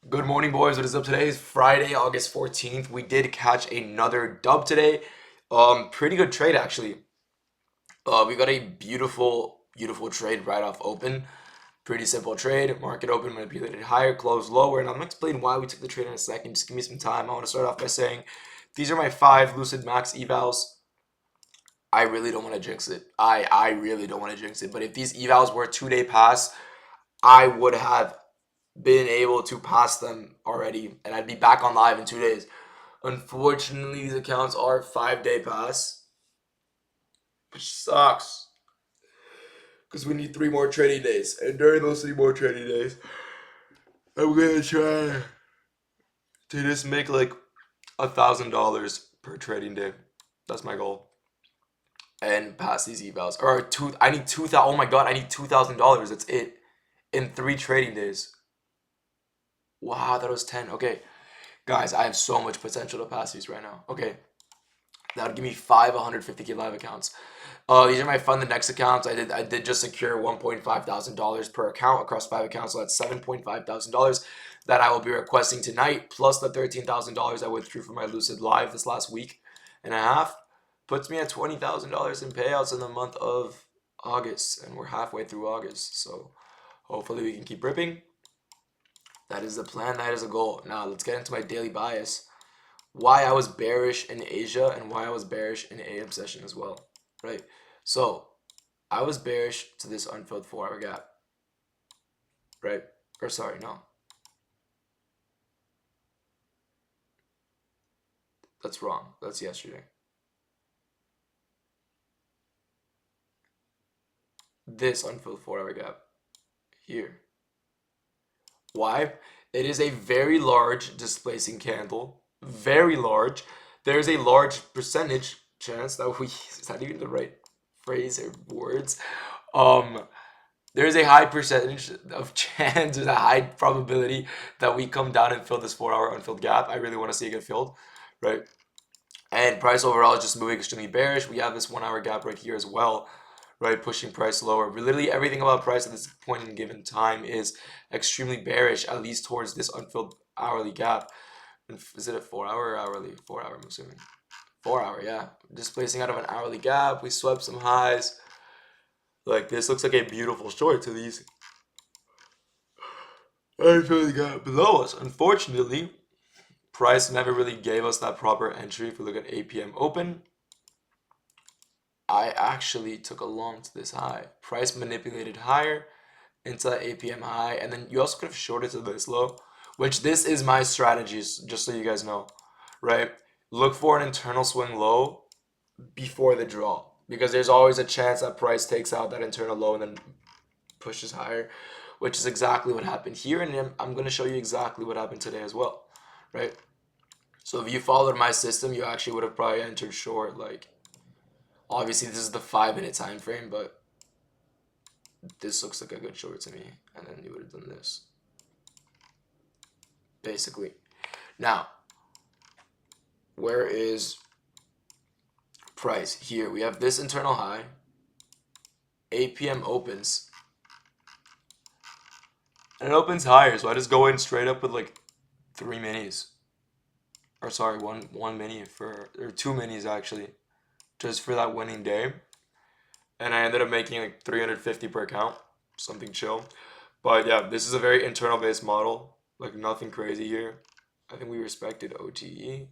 Good morning, boys. What is up? Today is Friday, August 14th. We did catch another dub today. Pretty good trade actually. We got a beautiful trade right off open. Pretty simple trade. Market open, manipulated higher, closed lower, and I'm gonna explain why we took the trade in a second. Just give me some time. I want to start off by saying these are my 5 Lucid Max evals. I really don't want to jinx it. I really don't want to jinx it. But if these evals were a 2-day pass, I would have been able to pass them already, and I'd be back on live in 2 days. Unfortunately, these accounts are 5-day pass, which sucks because we need 3 more trading days, and during those 3 more trading days, I'm gonna try to just make like $1,000 per trading day. That's my goal, and pass these evals. Or two. I need 2,000. Oh my god, I need $2,000. That's it in 3 trading days. Wow, that was 10. Okay, guys, I have so much potential to pass these right now. Okay, that would give me 5 150K live accounts. These are my fund the next accounts. I did just secure $1,500 per account across 5 accounts, so that's $7,500 that I will be requesting tonight, plus the $13,000 I withdrew from my Lucid Live this last week and a half. Puts me at $20,000 in payouts in the month of August, and we're halfway through August, so hopefully we can keep ripping. That is the plan. That is a goal. Now let's get into my daily bias. Why I was bearish in Asia and why I was bearish in AM session as well, right? So I was bearish to this unfilled 4-hour gap, right? Or sorry, no. That's wrong. That's yesterday. This unfilled 4-hour gap here. Why? It is a very large displacing candle. Very large. There's a large percentage chance that we, is that even the right phrase or words? There's a high percentage of chance, there's a high probability that we come down and fill this 4-hour unfilled gap. I really want to see it get filled, right? And price overall is just moving extremely bearish. We have this 1-hour gap right here as well, right? Pushing price lower. Literally everything about price at this point in given time is extremely bearish, at least towards this unfilled hourly gap. Is it a 4-hour or hourly? 4-hour, I'm assuming. 4-hour, yeah. Displacing out of an hourly gap. We swept some highs. Like this looks like a beautiful short to these unfilled gap below us. Unfortunately, price never really gave us that proper entry. If we look at APM open, I actually took a long to this high. Price manipulated higher into that APM high, and then you also could have shorted to this low, which this is my strategy, just so you guys know, right? Look for an internal swing low before the draw, because there's always a chance that price takes out that internal low and then pushes higher, which is exactly what happened here, and I'm going to show you exactly what happened today as well, right? So if you followed my system, you actually would have probably entered short. Like, obviously this is the 5-minute time frame, but this looks like a good short to me, and then you would have done this basically. Now, where is price? Here we have this internal high. APM opens, and it opens higher, so I just go in straight up with like 3 minis, or sorry, one mini for, or 2 minis actually, just for that winning day. And I ended up making like 350 per account, something chill. But yeah, this is a very internal based model, like nothing crazy here. I think we respected OTE.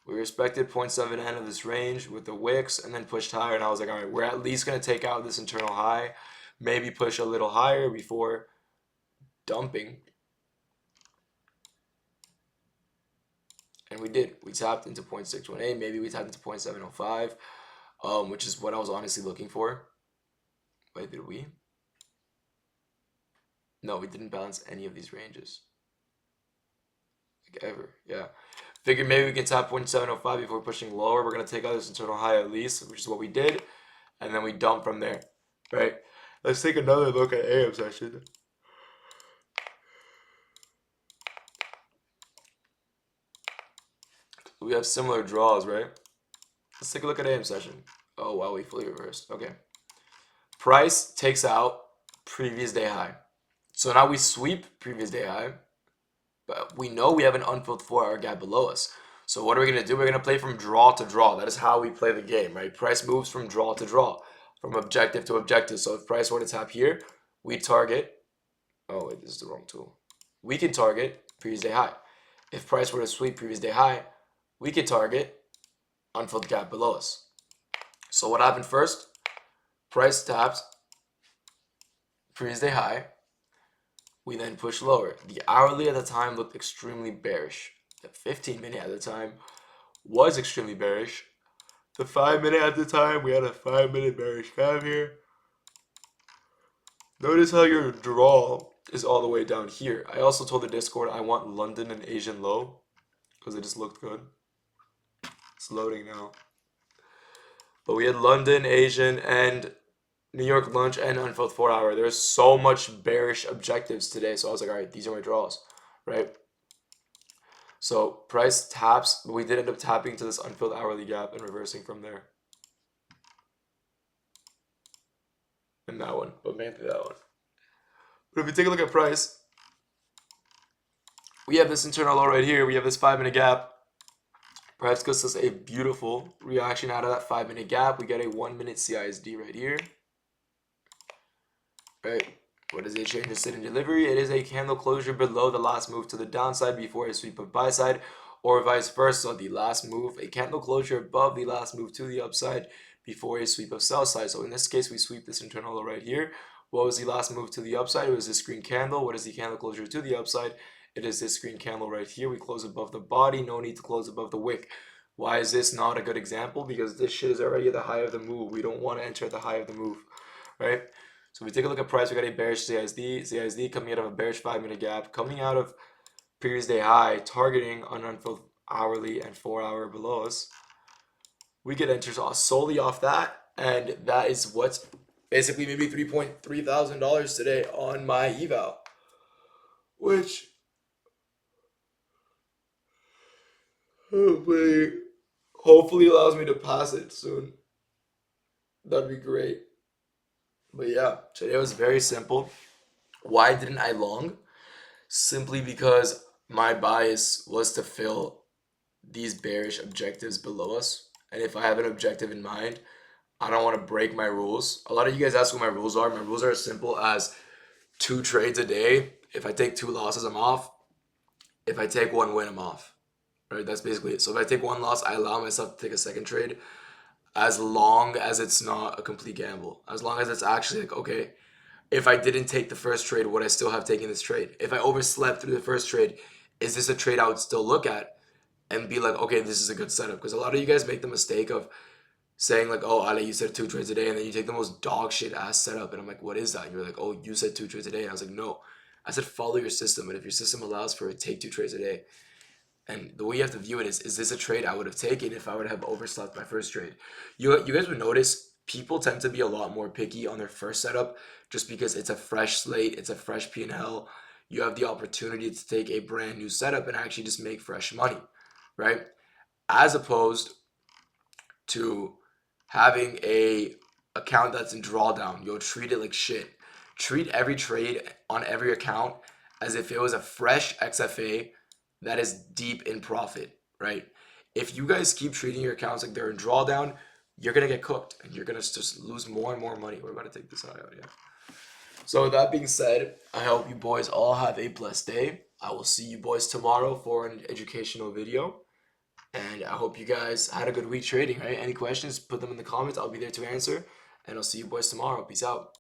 We respected 0.7N of this range with the wicks, and then pushed higher, and I was like, all right, we're at least going to take out this internal high, maybe push a little higher before dumping. And we did. We tapped into 0.618, maybe we tapped into 0.705, which is what I was honestly looking for. Wait, did we? No, we didn't balance any of these ranges. Like ever, yeah. Figured maybe we can tap 0.705 before pushing lower. We're going to take out this internal high at least, which is what we did. And then we dump from there, right? Let's take another look at AM session. We have similar draws, right? Let's take a look at AM session. Oh, wow, we fully reversed. Okay. Price takes out previous day high. So now we sweep previous day high, but we know we have an unfilled 4-hour gap below us. So what are we going to do? We're going to play from draw to draw. That is how we play the game, right? Price moves from draw to draw, from objective to objective. So if price were to tap here, we target, oh wait, this is the wrong tool. We can target previous day high. If price were to sweep previous day high, we can target unfilled gap below us. So what happened first? Price taps previous day high. We then push lower. The hourly at the time looked extremely bearish. The 15-minute at the time was extremely bearish. The 5-minute at the time, we had a 5-minute bearish gap here. Notice how your draw is all the way down here. I also told the Discord I want London and Asian low because it just looked good. It's loading now. But we had London, Asian, and New York lunch and unfilled 4-hour. There's so much bearish objectives today. So I was like, all right, these are my draws, right? So price taps, but we did end up tapping to this unfilled hourly gap and reversing from there. And that one, but mainly that one. But if you take a look at price, we have this internal low right here. We have this 5-minute gap. Price gives us a beautiful reaction out of that 5-minute gap. We get a 1-minute CISD right here. Right. What is a change in sit in delivery? It is a candle closure below the last move to the downside before a sweep of buy side, or vice versa. The last move, a candle closure above the last move to the upside before a sweep of sell side. So in this case, we sweep this internal low right here. What was the last move to the upside? It was this green candle. What is the candle closure to the upside? It is this green candle right here. We close above the body. No need to close above the wick. Why is this not a good example? Because this shit is already at the high of the move. We don't want to enter at the high of the move, right? So if we take a look at price, we got a bearish CISD coming out of a bearish 5-minute gap, coming out of previous day high, targeting an unfilled hourly and 4-hour below us. We get enters solely off that, and that is what's basically maybe $3,300 today on my eval, which hopefully allows me to pass it soon. That'd be great. But yeah, today was very simple. Why didn't I long? Simply because my bias was to fill these bearish objectives below us. And if I have an objective in mind, I don't want to break my rules. A lot of you guys ask what my rules are. My rules are as simple as 2 trades a day. If I take 2 losses, I'm off. If I take 1 win, I'm off. Right? That's basically it. So if I take 1 loss, I allow myself to take a second trade, as long as it's not a complete gamble. As long as it's actually like, okay, if I didn't take the first trade, would I still have taken this trade? If I overslept through the first trade, is this a trade I would still look at and be like, okay, this is a good setup? Because a lot of you guys make the mistake of saying like, oh, Ale, you said 2 trades a day, and then you take the most dog shit ass setup, and I'm like, what is that? And you're like, oh, you said 2 trades a day, and I was like, no, I said follow your system, and if your system allows for it, take 2 trades a day. And the way you have to view it is this a trade I would have taken if I would have overslept my first trade? You guys would notice people tend to be a lot more picky on their first setup just because it's a fresh slate, it's a fresh P&L. You have the opportunity to take a brand new setup and actually just make fresh money, right? As opposed to having a account that's in drawdown. You'll treat it like shit. Treat every trade on every account as if it was a fresh XFA that is deep in profit, right? If you guys keep treating your accounts like they're in drawdown, you're gonna get cooked and you're gonna just lose more and more money. We're about to take this out, yeah. So with that being said, I hope you boys all have a blessed day. I will see you boys tomorrow for an educational video. And I hope you guys had a good week trading, right? Any questions, put them in the comments. I'll be there to answer. And I'll see you boys tomorrow. Peace out.